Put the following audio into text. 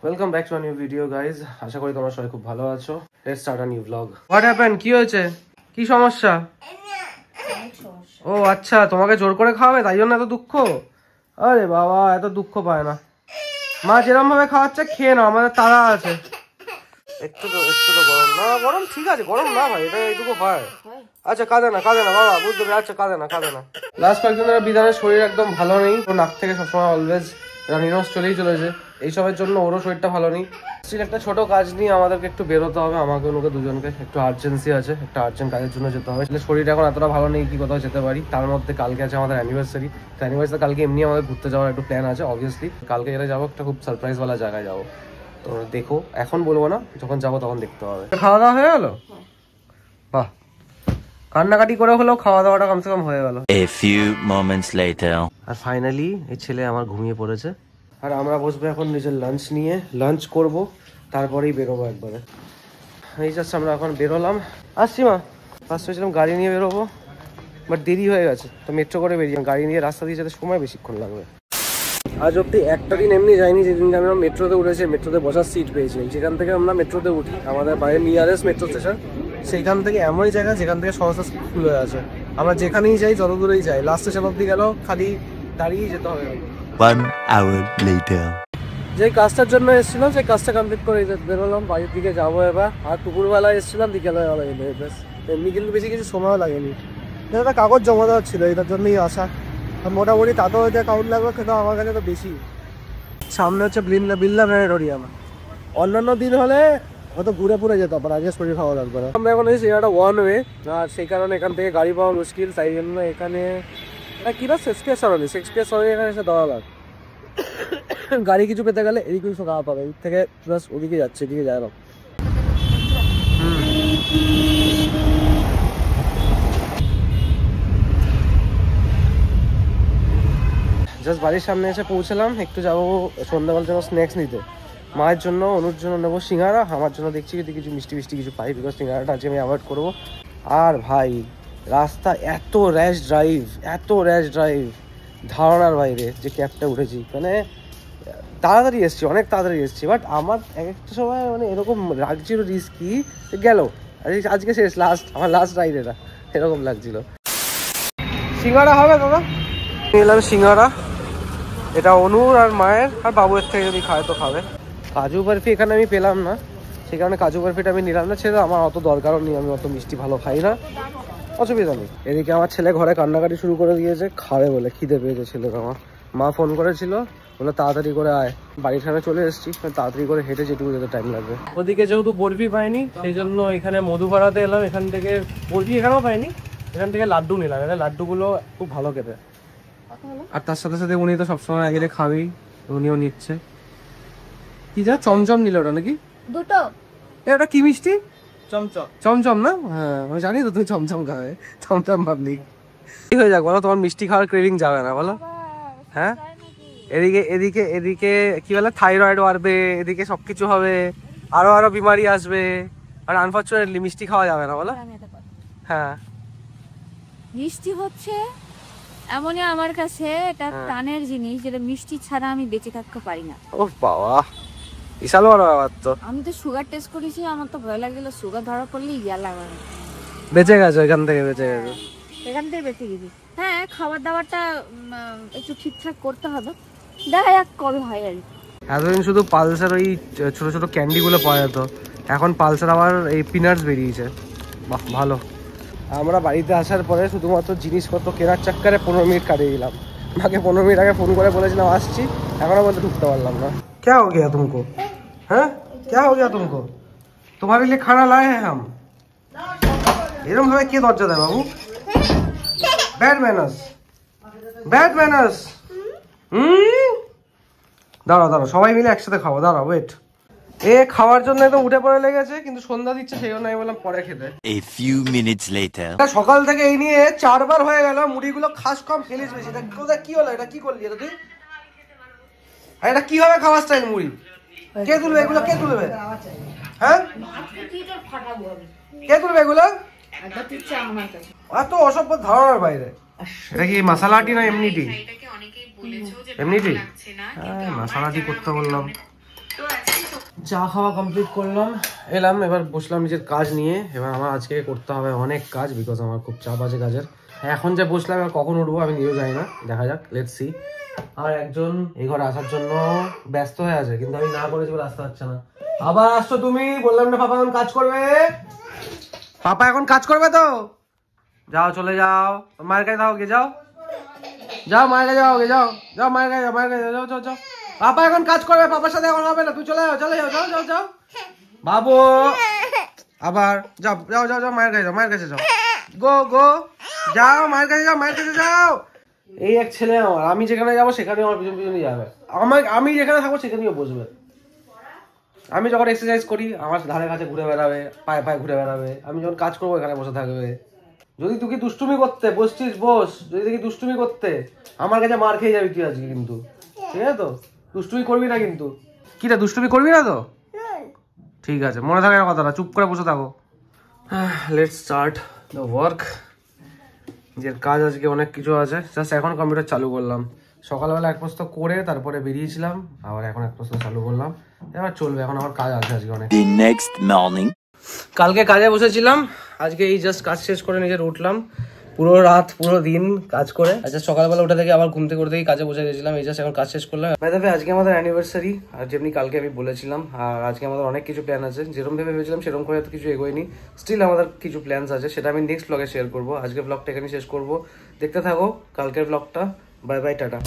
Welcome back to a new video guys. আশা করি তোমরা সবাই খুব ভালো আছো। Let's start a new vlog. What happened? কি হয়েছে? কি সমস্যা? ও আচ্ছা, তোমাকে জোর করে খাওয়াবে তাই জন্য এত দুঃখ? আরে বাবা, এত দুঃখ পায় না। মা যেরকম ভাবে খাওয়াচ্ছে খেয়ে নাও, আমাদের তাড়া আছে। একটু তো গরম না, গরম ঠিক আছে, গরম না ভাই, এটা এইটুকু হয়। আচ্ছা কাঁদে না বাবা, বুঝতে পেরে, আচ্ছা কাঁদে না। লাস্ট কয়েকদিন ধরে বিধানের শরীর একদম ভালো নেই, ও নাক থেকে সবসময় অলওয়েজ রানিনস চলেই চলেছে। এইসবের জন্য ওরও শরীরটা ভালো নেই। স্টিল একটা ছোট কাজ নিয়ে আমাদেরকে একটু বেরোতে হবে, আমাকে ওকে দুজনকে একটু আর্জেন্সি আছে, একটা আর্জেন্ট কাজের জন্য যেতে হবে। শরীর এখন এতটা ভালো নেই কি কোথাও যেতে পারি। তার মধ্যে কালকে আছে আমাদের অ্যানিভার্সারি, তো অ্যানিভার্সারি কালকে এমনি আমাদের ঘুরতে যাওয়ার একটু প্ল্যান আছে। অবভিয়াসলি কালকে যেটা যাবো একটা খুব সারপ্রাইজওয়ালা জায়গায় যাবো, তো দেখো, এখন বলবো না, যখন যাবো তখন দেখতে হবে। খাওয়া দাওয়া হয়ে গেল? বাহ, কান্নাকাটি করে হলেও খাওয়া দাওয়াটা কমসে কম হয়ে গেল। A few moments later. আর ফাইনালি এই ছেলে আমার ঘুমিয়ে পড়েছে, আর আমরা বসবো এখন নিজের লাঞ্চ নিয়ে। লাঞ্চ করব, তারপরেই বেরোবো একবারে। এই জাস্ট আমরা এখন বেরোলাম। আসছি মা, ফার্স্ট হয়েছিলাম গাড়ি নিয়ে বেরোবো, বাট দেরি হয়ে গেছে, তো মেট্রো করে বেরিয়ে। গাড়ি নিয়ে রাস্তা দিয়ে যেতে সময় বেশিক্ষণ লাগবে। আজ অব্দি একটা দিন এমনি যাইনি যেদিন আমরা মেট্রোতে উঠেছি, মেট্রোতে বসার সিট পেয়েছি। যেখান থেকে আমরা মেট্রোতে উঠি, আমাদের বাইরে নিয়ারেস্ট মেট্রো স্টেশন, সেইখান থেকে এমনই জায়গা যেখান থেকে সমস্ত সিট ফুল হয়ে আছে। আমরা যেখানেই যাই, যত দূরেই যাই, লাস্ট স্টেশন অব্দি গেলেও খালি দাঁড়িয়ে যেতে হবে। 1 hour later. যে কাজটার জন্য এসেছিলাম সেই কাজটা কমপ্লিট করে বেরোলাম, বাড়ির দিকে যাবো এবার। আর দুপুরবেলায় এসেছিলাম, বিকেলবেলা এলো, বেশ এমনি কিন্তু বেশি কিছু সময়ও লাগেনি। একটা কাগজ জমা দেওয়ার ছিল, এটার জন্যই আসা। আর মোটামুটি তাতেও যে কাউন্ট লাগবে, কিন্তু আমার কাছে তো বেশি। সামনে হচ্ছে বিল্লা প্ল্যানেটোরিয়াম। অন্যান্য দিন হলে হয়তো ঘুরে পুরে যেতাম, আর আজকে শরীর খাওয়া লাগবে না। আমরা এখন এসেছি একটা ওয়ান ওয়ে, আর সেই কারণে এখান থেকে গাড়ি পাওয়া মুশকিল। তাই জন্য এখানে কি না, শেক্সপিয়ার সরণি এখানে এসে দেওয়া লাগে। গাড়ি কিছু পেতে গেলে এদিকে কিছু খাওয়া পাবে, এদিক থেকে প্লাস ওদিকে যাচ্ছে, এদিকে যায় না। জাস্ট বাড়ির সামনে এসে পৌঁছলাম। একটু যাবো সন্ধ্যাবেলার জন্য স্ন্যাক্স নিতে, মায়ের জন্য, অনুর জন্য নেবো সিঙ্গারা, আমার জন্য দেখছি যদি কিছু মিষ্টি কিছু পাই, বিকজ সিঙ্গারাটা আজকে আমি অ্যাভয়েড করবো। আর ভাই রাস্তা এত র্যাশ ড্রাইভ, ধারণার বাইরে। যে ক্যাবটা উঠেছি, মানে তাড়াতাড়ি এসছি, অনেক তাড়াতাড়ি এসছি, বাট আমার এক একটা সময় মানে এরকম লাগছিল রিস্কি গেল। আজকে শেষ, আমার লাস্ট রাইড এটা, এরকম লাগছিল। সিঙ্গারা হবে দাদা? নিলাম সিঙ্গারা, এটা অনুর আর মায়ের, আর বাবুয়ের থেকে যদি খায় তো খাবে। কাজু বরফি এখানে আমি পেলাম না, সেই কারণে কাজু বরফিটা আমি নিলাম না। ছেলে আমার অত দরকারও নেই, আমি অত মিষ্টি ভালো খাই না, অসুবিধা নেই। এদিকে আমার ছেলে ঘরে কান্নাকাটি শুরু করে দিয়েছে, খাবে বলে, খিদে পেয়েছে ছেলের। আমার মা ফোন করেছিল, বলে তাড়াতাড়ি করে আয়। বাড়ির সামনে চলে এসেছি, তাড়াতাড়ি করে হেঁটে যেটুকু যেতে টাইম লাগবে। ওদিকে যেহেতু বরফি পাইনি, সেই জন্য এখানে মধুপাড়াতে এলাম। এখান থেকে বরফি এখানেও পাইনি, এখান থেকে লাড্ডু নিলাম। এখানে লাড্ডুগুলো খুব ভালো খেতে। আর তার সাথে সাথে উনি তো সবসময় আগে খাবেই, উনিও নিচ্ছে। কি যা চমচম নিল ওটা নাকি? দুটো। এটা কি মিষ্টি? চমচম না? হ্যাঁ আমি জানি তো তুমি চমচম খাবে, চমচম ভাবলি। কি হয়ে যাক বলো, তোমার মিষ্টি খাওয়ার ক্রেভিং যাবে না বলো? হ্যাঁ, এদিকে কি বলে, থাইরয়েড বাড়বে, এদিকে সবকিছু হবে, আরো বিমারি আসবে, আর আনফরচুনেটলি মিষ্টি খাওয়া যাবে না বলো? হ্যাঁ, মিষ্টি হচ্ছে এমনই আমার কাছে এটা প্রাণের জিনিস, যেটা মিষ্টি ছাড়া আমি বেঁচে থাকতে পারি না। ও বাবা, বিশাল বড় ব্যাপার তো। আমি তো সুগার টেস্ট করেছি, আমার তো ভয় লাগছিল সুগার ধরা পড়লে ইয়া লাগাবে। বেঁচে গেছো এখান থেকে? এখান থেকে বেঁচে গেছি। হ্যাঁ, খাবার দাবারটা একটু ঠিকঠাক করতে হবে, দেখা যাক কবে হয়। আর এতদিন শুধু পালসার ওই ছোট ছোট ক্যান্ডি গুলো পাওয়া যেত, এখন পালসার আবার এই পিনাটস বেরিয়েছে। বাহ ভালো। আমরা বাড়িতে আসার পরে শুধুমাত্র জিনিসপত্র কেনার চক্করে 15 মিনিট কাটিয়ে দিলাম। মাকে 15 মিনিট আগে ফোন করে বলেছিলাম আসছি, এখনো বলতে ঢুকতে পারলাম না। क्या हो गया तुमको? হ্যাঁ, क्या हो गया तुमको? तुम्हारे लिए खाना लाए हैं हम। এরকম ভাবে কে দরজা দেয় বাবু? Bad manners. দাঁড়াও সবাই মিলে একসাথে খাবো, দাঁড়াও ওয়েট। এ খাওয়ার জন্য একদম উঠে পড়ে লেগেছে, কিন্তু সন্ধ্যা দিচ্ছে সেই জন্য আমি বললাম পরে খেতে। A few minutes later. সকাল থেকে এই নিয়ে 4 বার হয়ে গেল, মুড়িগুলো খাস কম ফেলিস বেশি। কি হলো, এটা কি করলি এটা তুই? আর এটা কিভাবে খাওয়ার স্টাইল মুড়ি? কে তুলবে এগুলো? কে তুলবে? হ্যাঁ, কে তুলবে এগুলো? এত অসভ্য ধারণার বাইরে। এটা কি মশলাটি না এমনি টি? এমনি টি? হ্যাঁ, মশলাটি করতে বললাম। চা খাওয়া কমপ্লিট করলাম, এলাম, এবার বসলাম নিজের কাজ নিয়ে। এবার আমার আজকে করতে হবে অনেক কাজ, বিকজ আমার খুব চাপ আছে কাজের। এখন যে বসলাম, এবার কখন উঠবো আমি নিজেও জানি না, দেখা যাক, লেটস সি। আর একজন এই ঘরে আসার জন্য ব্যস্ত হয়ে আছে, কিন্তু আমি না করেছি বলে আসতে পারছে না। আবার আসছো তুমি? বললাম না পাপা এখন কাজ করবে, পাপা এখন কাজ করবে তো। যাও চলে যাও, মায়ের কাছে যাও, গে যাও, যাও মায়ের কাছে যাও, গে যাও, যাও মায়ের কাছে যাও, মায়ের কাছে যাও, যাও যাও। পাপা এখন কাজ করবে, পাপার সাথে এখন হবে না, তুই চলে যাও, চলে যাও, যাও যাও যাও বাবু। আবার যাও যাও যাও যাও, মায়ের কাছে যাও, মায়ের কাছে যাও, গো গো, যাও মায়ের কাছে যাও, মায়ের কাছে যাও। এই এক ছেলে আমার, আমি যেখানে যাবো সেখানে আমার পিছন পিছনে যাবে, আমি যেখানে থাকবো সেখানেও বসবে। আমি যখন এক্সারসাইজ করি আমার ধারে কাছে ঘুরে বেড়াবে, পায়ে পায়ে ঘুরে বেড়াবে, আমি যখন কাজ করবো এখানে বসে থাকবে। যদি তুই দুষ্টুমি করতে বসছিস বস, যদি দেখি দুষ্টুমি করতে আমার কাছে মার খেয়ে যাবি তুই আজকে, কিন্তু ঠিক আছে তো? দুষ্টুমি করবি না কিন্তু, কি রে দুষ্টুমি করবি না তো? ঠিক আছে, মনে থাকে কথাটা, চুপ করে বসে থাকো। Let's start the work. নিজের কাজ আজকে অনেক কিছু আছে, জাস্ট এখন কম্পিউটার চালু করলাম। সকালবেলা এক প্রস্ত করে তারপরে বেরিয়েছিলাম, আবার এখন এক প্রস্ত চালু করলাম, এবার চলবে। এখন আমার কাজ আছে আজকে অনেক। The next morning. কালকে কাজে বসেছিলাম, আজকে এই জাস্ট কাজ শেষ করে নিজের উঠলাম, পুরো রাত পুরো দিন কাজ করে। আচ্ছা সকালবেলা উঠে থেকে আবার ঘুম থেকে উঠে কাজে বসে গেছিলাম, এই জাস্ট এখন কাজ শেষ করলাম। আজকে আমাদের অ্যানিভার্সারি, আর যেমনি কালকে আমি বলেছিলাম, আর আজকে আমাদের অনেক কিছু প্ল্যান আছে। যেরকম ভেবে ভেবেছিলাম সেরকম করে কিছু এগোয়নি, স্টিল আমাদের কিছু প্ল্যানস আছে, সেটা আমি নেক্সট ব্লগে শেয়ার করবো। আজকে ব্লগটা এখানে শেষ করবো, দেখতে থাকো কালকের ব্লগটা। Bye bye, tata.